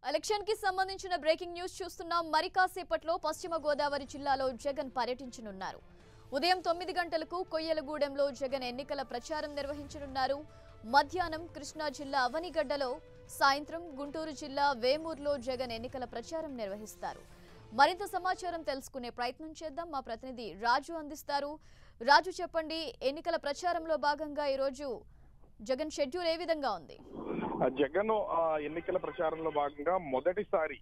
Election కి సంబంధించిన breaking news చూస్తున్నాం. మరి కాసేపట్లో పశ్చిమ గోదావరి జిల్లాలో జగన్ పర్యటించనున్నారు. ఉదయం 9 గంటలకు కొయ్యలగూడెంలో జగన్ ఎన్నికల ప్రచారం నిర్వహించనున్నారు. మధ్యాహ్నం కృష్ణా జిల్లా అవనిగడ్డలో, సాయంత్రం గుంటూరు జిల్లా వేమూరులో జగన్ ఎన్నికల ప్రచారం నిర్వహిస్తారు. మరింత సమాచారం తెలుసుకునే ప్రయత్నం చేద్దాం. మా ప్రతినిధి రాజు అందిస్తారు. రాజు, చెప్పండి, ఎన్నికల ప్రచారంలో భాగంగా ఈరోజు జగన్ షెడ్యూల్ ఏ విధంగా ఉంది? జగన్ ఎన్నికల ప్రచారంలో భాగంగా మొదటిసారి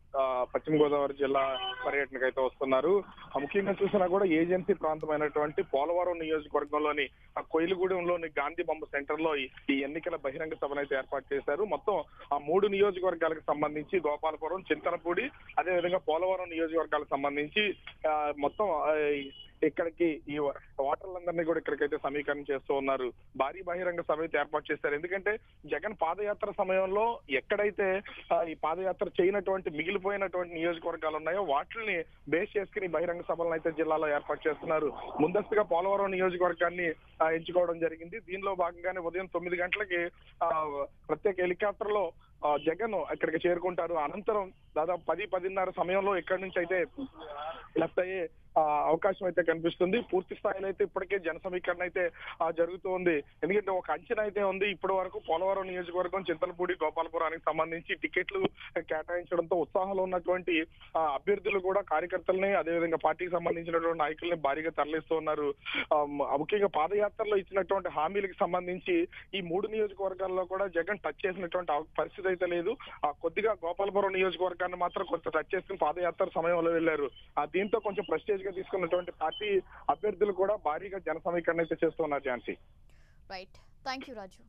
పశ్చిమ గోదావరి జిల్లా పర్యటనకు అయితే వస్తున్నారు. ముఖ్యంగా చూసినా కూడా ఏజెన్సీ ప్రాంతమైనటువంటి పోలవరం నియోజకవర్గంలోని కొయ్యలగూడెంలోని గాంధీ బొమ్మ సెంటర్ లో ఈ ఎన్నికల బహిరంగ సభను అయితే ఏర్పాటు చేశారు. మొత్తం ఆ 3 నియోజకవర్గాలకు సంబంధించి గోపాలపురం, చింతలపూడి, అదేవిధంగా పోలవరం నియోజకవర్గాలకు సంబంధించి మొత్తం ఇక్కడికి ఈ ఓటర్లందరినీ కూడా ఇక్కడికైతే సమీకరణ చేస్తూ ఉన్నారు. భారీ బహిరంగ సభ అయితే ఏర్పాటు చేశారు. ఎందుకంటే జగన్ పాదయాత్ర సమయంలో ఎక్కడైతే ఈ పాదయాత్ర చేయనటువంటి మిగిలిపోయినటువంటి నియోజకవర్గాలు ఉన్నాయో వాటిని బేస్ చేసుకుని బహిరంగ సభలను అయితే జిల్లాలో ఏర్పాటు చేస్తున్నారు. ముందస్తుగా పోలవరం నియోజకవర్గాన్ని ఎంచుకోవడం జరిగింది. దీనిలో భాగంగానే ఉదయం 9 గంటలకి ప్రత్యేక హెలికాప్టర్ లో జగన్ ఇక్కడికి చేరుకుంటారు. అనంతరం దాదాపు 10-10:30 సమయంలో ఇక్కడి నుంచి అయితే లెఫ్ట్ అయ్యే అవకాశం అయితే కనిపిస్తుంది. పూర్తి స్థాయిలో అయితే ఇప్పటికే జన సమీకరణ అయితే జరుగుతూ ఉంది. ఎందుకంటే ఒక అంచనా అయితే ఉంది. ఇప్పటి వరకు పోలవరం నియోజకవర్గం, చింతలపూడి, గోపాలపురానికి సంబంధించి టికెట్లు కేటాయించడంతో ఉత్సాహంలో ఉన్నటువంటి అభ్యర్థులు కూడా కార్యకర్తలని, అదేవిధంగా పార్టీకి సంబంధించినటువంటి నాయకుల్ని భారీగా తరలిస్తూ ఉన్నారు. ముఖ్యంగా పాదయాత్రలో ఇచ్చినటువంటి హామీలకు సంబంధించి ఈ 3 నియోజకవర్గాల్లో కూడా జగన్ టచ్ చేసినటువంటి పరిస్థితి అయితే లేదు. కొద్దిగా గోపాలపురం నియోజకవర్గాన్ని మాత్రం కొంత టచ్ చేసుకుని పాదయాత్ర సమయంలో వెళ్లారు. దీంతో కొంచెం ప్రెస్టేజ్ గా తీసుకున్నటువంటి పార్టీ అభ్యర్థులు కూడా భారీగా జన సమీకరణ అయితే చేస్తున్నారు. Jhansi. Right, thank you Raju.